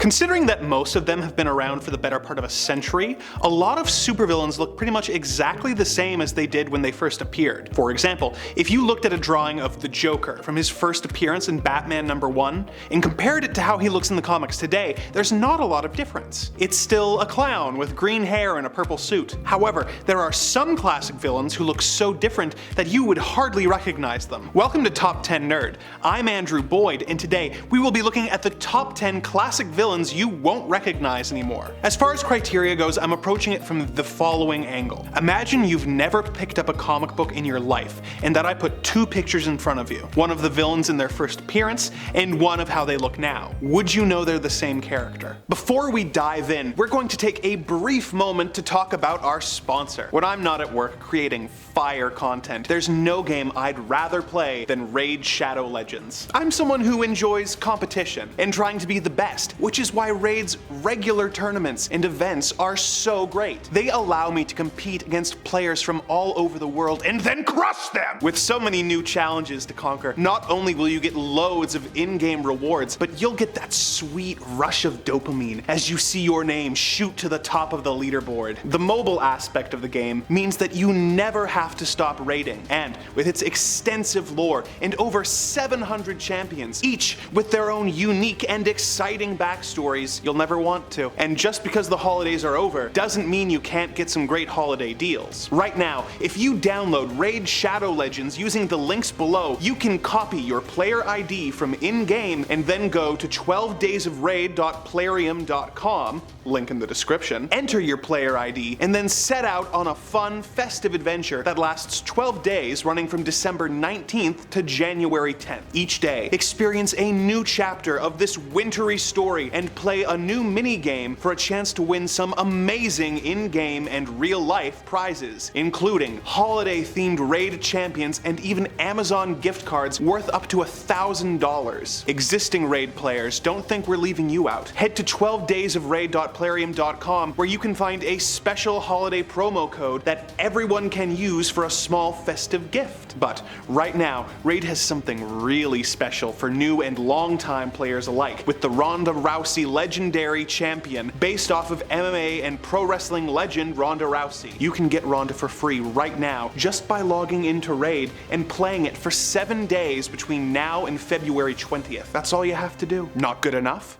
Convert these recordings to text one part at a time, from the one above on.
Considering that most of them have been around for the better part of a century, a lot of supervillains look pretty much exactly the same as they did when they first appeared. For example, if you looked at a drawing of the Joker from his first appearance in Batman #1 and compared it to how he looks in the comics today, there's not a lot of difference. It's still a clown with green hair and a purple suit. However, there are some classic villains who look so different that you would hardly recognize them. Welcome to Top 10 Nerd. I'm Andrew Boyd, and today we will be looking at the top 10 classic villains you won't recognize anymore. As far as criteria goes, I'm approaching it from the following angle. Imagine you've never picked up a comic book in your life, and that I put two pictures in front of you. One of the villains in their first appearance, and one of how they look now. Would you know they're the same character? Before we dive in, we're going to take a brief moment to talk about our sponsor. When I'm not at work creating fire content, there's no game I'd rather play than Raid Shadow Legends. I'm someone who enjoys competition and trying to be the best, which is why Raid's regular tournaments and events are so great. They allow me to compete against players from all over the world and then crush them! With so many new challenges to conquer, not only will you get loads of in-game rewards, but you'll get that sweet rush of dopamine as you see your name shoot to the top of the leaderboard. The mobile aspect of the game means that you never have to stop raiding, and with its extensive lore and over 700 champions, each with their own unique and exciting backstories, you'll never want to. And just because the holidays are over doesn't mean you can't get some great holiday deals. Right now, if you download Raid Shadow Legends using the links below, you can copy your player ID from in-game and then go to 12daysofraid.plarium.com, link in the description, enter your player ID, and then set out on a fun, festive adventure that lasts 12 days running from December 19th to January 10th. Each day, experience a new chapter of this wintry story and play a new mini-game for a chance to win some amazing in-game and real-life prizes, including holiday-themed raid champions and even Amazon gift cards worth up to $1,000. Existing raid players, don't think we're leaving you out. Head to 12daysofraid.plarium.com where you can find a special holiday promo code that everyone can use for a small festive gift. But right now, Raid has something really special for new and long-time players alike, with the Ronda Rousey Legendary Champion based off of MMA and pro wrestling legend Ronda Rousey. You can get Ronda for free right now just by logging into Raid and playing it for 7 days between now and February 20th. That's all you have to do. Not good enough?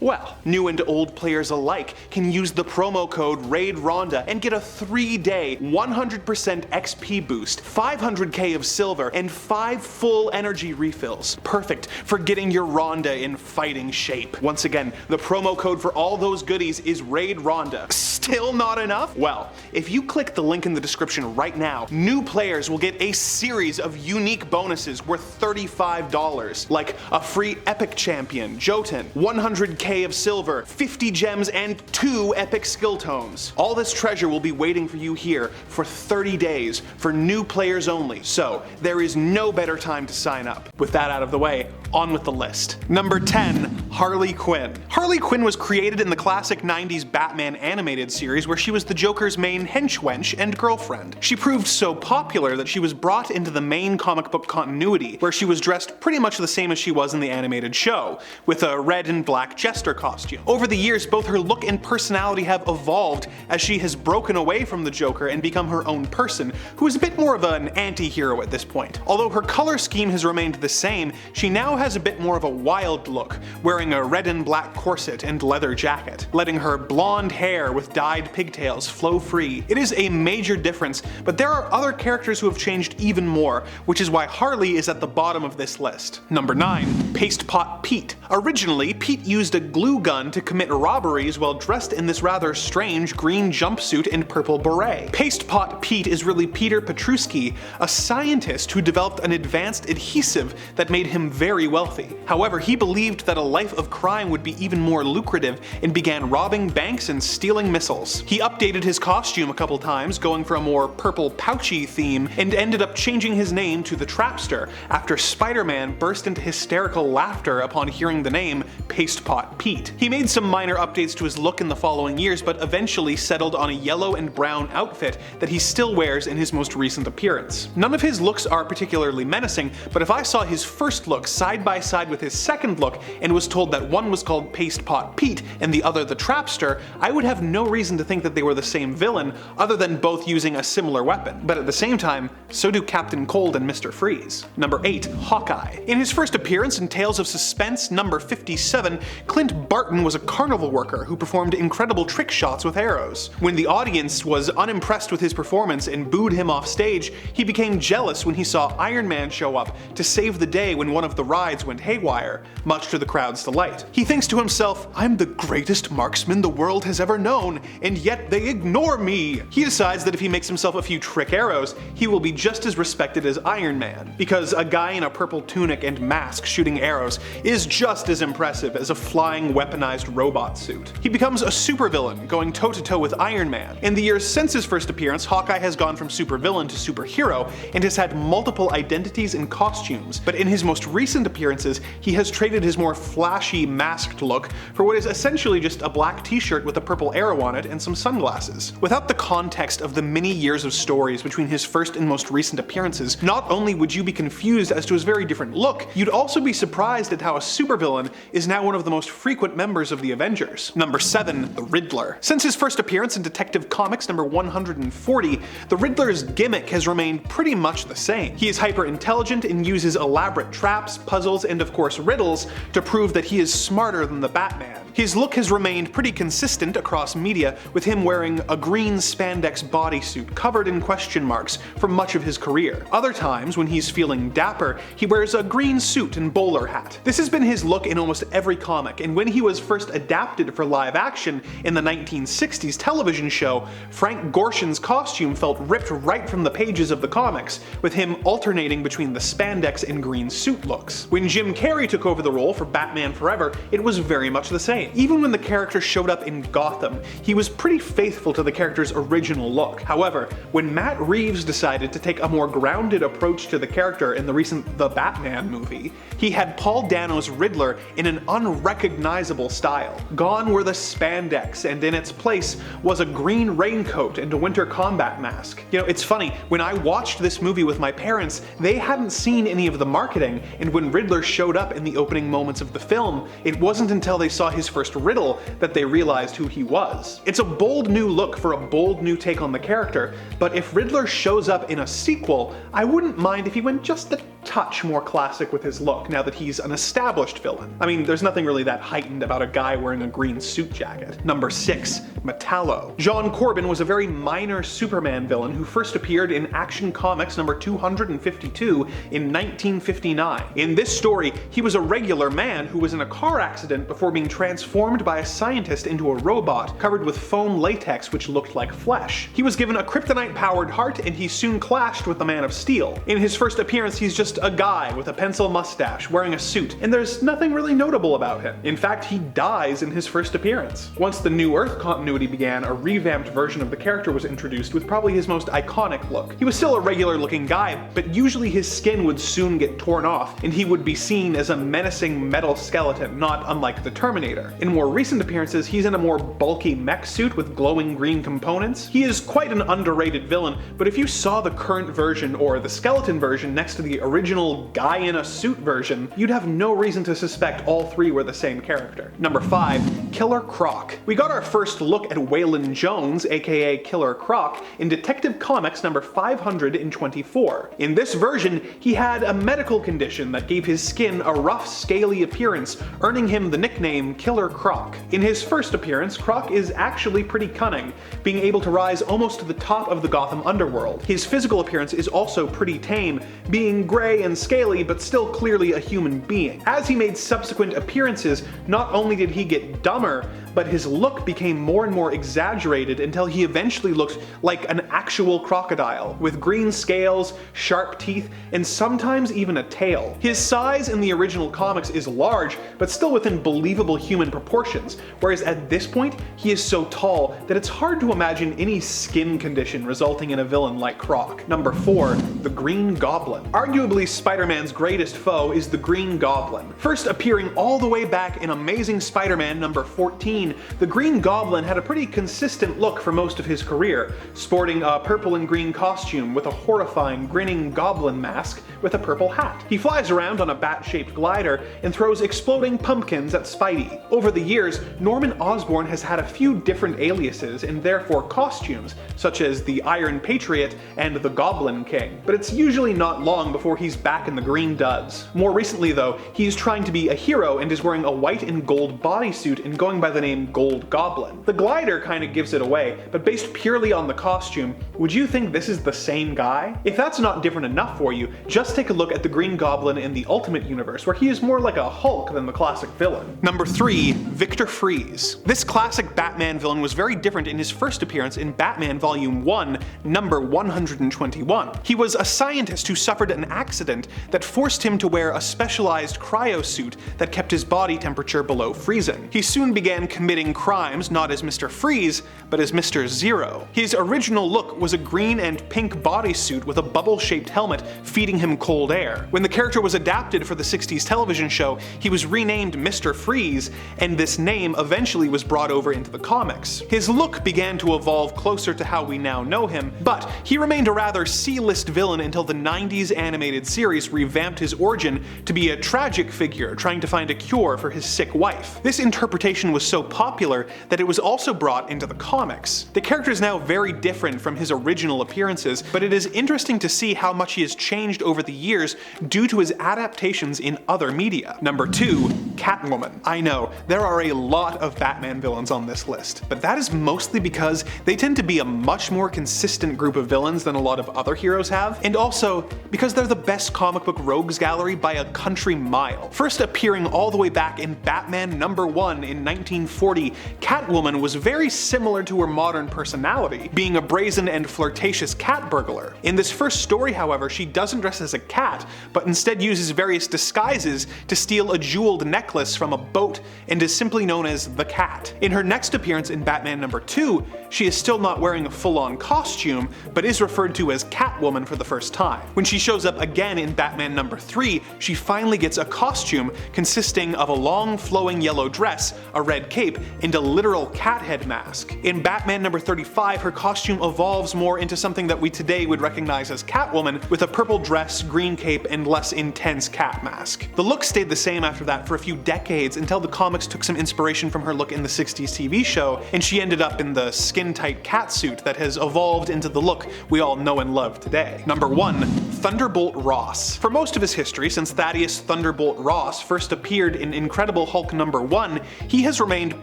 Well, new and old players alike can use the promo code RAIDRONDA and get a 3-day 100% XP boost, 500k of silver, and 5 full energy refills. Perfect for getting your Ronda in fighting shape. Once again, the promo code for all those goodies is RAIDRONDA. Still not enough? Well, if you click the link in the description right now, new players will get a series of unique bonuses worth $35, like a free epic champion, Jotun, 100k of silver, 50 gems, and 2 epic skill tomes. All this treasure will be waiting for you here for 30 days for new players only, so there is no better time to sign up. With that out of the way, on with the list. Number 10, Harley Quinn. Harley Quinn was created in the classic 90s Batman animated series where she was the Joker's main henchwench and girlfriend. She proved so popular that she was brought into the main comic book continuity, where she was dressed pretty much the same as she was in the animated show, with a red and black jester costume. Over the years, both her look and personality have evolved as she has broken away from the Joker and become her own person, who is a bit more of an anti-hero at this point. Although her color scheme has remained the same, she now has a bit more of a wild look, wearing a red and black corset and leather jacket, letting her blonde hair with dyed pigtails flow free. It is a major difference, but there are other characters who have changed even more, which is why Harley is at the bottom of this list. Number 9, Paste Pot Pete. Originally, Pete used a glue gun to commit robberies while dressed in this rather strange green jumpsuit and purple beret. Paste Pot Pete is really Peter Petruski, a scientist who developed an advanced adhesive that made him very wealthy. However, he believed that a life of crime would be even more lucrative and began robbing banks and stealing missiles. He updated his costume a couple times, going for a more purple pouchy theme, and ended up changing his name to the Trapster after Spider-Man burst into hysterical laughter upon hearing the name Paste Pot Pete. He made some minor updates to his look in the following years, but eventually settled on a yellow and brown outfit that he still wears in his most recent appearance. None of his looks are particularly menacing, but if I saw his first look side by side with his second look and was told that one was called Paste Pot Pete and the other the Trapster, I would have no reason to think that they were the same villain, other than both using a similar weapon. But at the same time, so do Captain Cold and Mr. Freeze. Number 8. Hawkeye. In his first appearance in Tales of Suspense number 57, Clint Barton was a carnival worker who performed incredible trick shots with arrows. When the audience was unimpressed with his performance and booed him off stage, he became jealous when he saw Iron Man show up to save the day when one of the rides went haywire, much to the crowd's delight. He thinks to himself, "I'm the greatest marksman the world has ever known, and yet they ignore me." He decides that if he makes himself a few trick arrows, he will be just as respected as Iron Man, because a guy in a purple tunic and mask shooting arrows is just as impressive as a flying weaponized robot suit. He becomes a supervillain, going toe-to-toe with Iron Man. In the years since his first appearance, Hawkeye has gone from supervillain to superhero and has had multiple identities and costumes, but in his most recent appearances, he has traded his more flashy masked look for what is essentially just a black t-shirt with a purple arrow on it and some sunglasses. Without the context of the many years of stories between his first and most recent appearances, not only would you be confused as to his very different look, you'd also be surprised at how a supervillain is now one of the most frequent members of the Avengers. Number 7. The Riddler. Since his first appearance in Detective Comics number 140, the Riddler's gimmick has remained pretty much the same. He is hyper-intelligent and uses elaborate traps, puzzles, and of course riddles to prove that he is smarter than the Batman. His look has remained pretty consistent across media, with him wearing a green spandex bodysuit covered in question marks for much of his career. Other times, when he's feeling dapper, he wears a green suit and bowler hat. This has been his look in almost every comic, and when he was first adapted for live action in the 1960s television show, Frank Gorshin's costume felt ripped right from the pages of the comics, with him alternating between the spandex and green suit looks. When Jim Carrey took over the role for Batman Forever, it was very much the same. Even when the character showed up in Gotham, he was pretty faithful to the character's original look. However, when Matt Reeves decided to take a more grounded approach to the character in the recent The Batman movie, he had Paul Dano's Riddler in an unrecognizable style. Gone were the spandex, and in its place was a green raincoat and a winter combat mask. You know, it's funny, when I watched this movie with my parents, they hadn't seen any of the marketing, and when Riddler showed up in the opening moments of the film, it wasn't until they saw his first riddle that they realized who he was. It's a bold new look for a bold new take on the character, but if Riddler shows up in a sequel, I wouldn't mind if he went just a touch more classic with his look now that he's an established villain. I mean, there's nothing really that heightened about a guy wearing a green suit jacket. Number 6. Metallo. John Corbin was a very minor Superman villain who first appeared in Action Comics number 252 in 1959. In this story, he was a regular man who was in a car accident before being transformed by a scientist into a robot covered with foam latex which looked like flesh. He was given a kryptonite-powered heart, and he soon clashed with the Man of Steel. In his first appearance, he's just a guy with a pencil mustache wearing a suit, and there's nothing really notable about him. In fact, he dies in his first appearance. Once the New Earth continuity began, a revamped version of the character was introduced with probably his most iconic look. He was still a regular-looking guy, but usually his skin would soon get torn off, and he would be seen as a menacing metal skeleton, not unlike the Terminator. In more recent appearances, he's in a more bulky mech suit with glowing green components. He is quite an underrated villain, but if you saw the current version or the skeleton version next to the original guy in a suit version, you'd have no reason to suspect all three were the same character. Number 5. Killer Croc. We got our first look at Waylon Jones, aka Killer Croc, in Detective Comics number 524. In this version, he had a medical condition that gave his skin a rough, scaly appearance, earning him the nickname Killer Croc. In his first appearance, Croc is actually pretty cunning, being able to rise almost to the top of the Gotham underworld. His physical appearance is also pretty tame, being gray and scaly but still clearly a human being. As he made subsequent appearances, not only did he get dumber, dumber, but his look became more and more exaggerated until he eventually looked like an actual crocodile, with green scales, sharp teeth, and sometimes even a tail. His size in the original comics is large, but still within believable human proportions, whereas at this point, he is so tall that it's hard to imagine any skin condition resulting in a villain like Croc. Number 4. The Green Goblin. Arguably Spider-Man's greatest foe is the Green Goblin. First appearing all the way back in Amazing Spider-Man number 14, the Green Goblin had a pretty consistent look for most of his career, sporting a purple and green costume with a horrifying, grinning goblin mask with a purple hat. He flies around on a bat-shaped glider and throws exploding pumpkins at Spidey. Over the years, Norman Osborn has had a few different aliases and therefore costumes, such as the Iron Patriot and the Goblin King, but it's usually not long before he's back in the green duds. More recently though, he's trying to be a hero and is wearing a white and gold bodysuit and going by the name Gold Goblin. The glider kinda gives it away, but based purely on the costume, would you think this is the same guy? If that's not different enough for you, just take a look at the Green Goblin in the Ultimate Universe, where he is more like a Hulk than the classic villain. Number 3. Victor Freeze. This classic Batman villain was very different in his first appearance in Batman Volume 1, number 121. He was a scientist who suffered an accident that forced him to wear a specialized cryosuit that kept his body temperature below freezing. He soon began committing crimes not as Mr. Freeze, but as Mr. Zero. His original look was a green and pink bodysuit with a bubble-shaped helmet feeding him cold air. When the character was adapted for the 60s television show, he was renamed Mr. Freeze, and this name eventually was brought over into the comics. His look began to evolve closer to how we now know him, but he remained a rather C-list villain until the 90s animated series revamped his origin to be a tragic figure trying to find a cure for his sick wife. This interpretation was so popular that it was also brought into the comics. The character is now very different from his original appearances, but it is interesting to see how much he has changed over the years due to his adaptations in other media. Number 2. Catwoman. I know, there are a lot of Batman villains on this list, but that is mostly because they tend to be a much more consistent group of villains than a lot of other heroes have, and also because they're the best comic book rogues gallery by a country mile. First appearing all the way back in Batman number 1 in 1940, Catwoman was very similar to her modern personality, being a brazen and flirtatious cat burglar. In this first story, however, she doesn't dress as a cat, but instead uses various disguises to steal a jeweled necklace from a boat and is simply known as the Cat. In her next appearance in Batman number 2, she is still not wearing a full-on costume, but is referred to as Catwoman for the first time. When she shows up again in Batman number 3, she finally gets a costume consisting of a long flowing yellow dress, a red cape, and a literal cat head mask. In Batman number 35, her costume evolves more into something that we today would recognize as Catwoman, with a purple dress, green cape, and less intense cat mask. The look stayed the same after that for a few decades until the comics took some inspiration from her look in the 60s TV show, and she ended up in the skin-tight cat suit that has evolved into the look we all know and love today. Number 1. Thunderbolt Ross. For most of his history, since Thaddeus Thunderbolt Ross first appeared in Incredible Hulk number 1, he has remained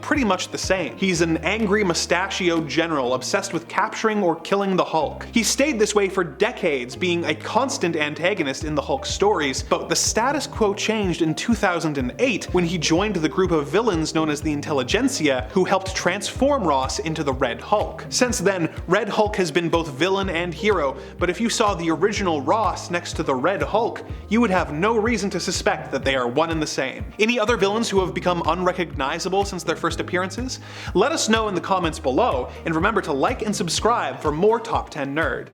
pretty much the same. He's an angry mustachioed general obsessed with capturing or killing the Hulk. He stayed this way for decades, being a constant antagonist in the Hulk stories, but the status quo changed in 2008 when he joined the group of villains known as the Intelligentsia, who helped transform Ross into the Red Hulk. Since then, Red Hulk has been both villain and hero, but if you saw the original Ross next to the Red Hulk, you would have no reason to suspect that they are one and the same. Any other villains who have become unrecognizable since their first appearances? Let us know in the comments below, and remember to like and subscribe for more Top 10 Nerd.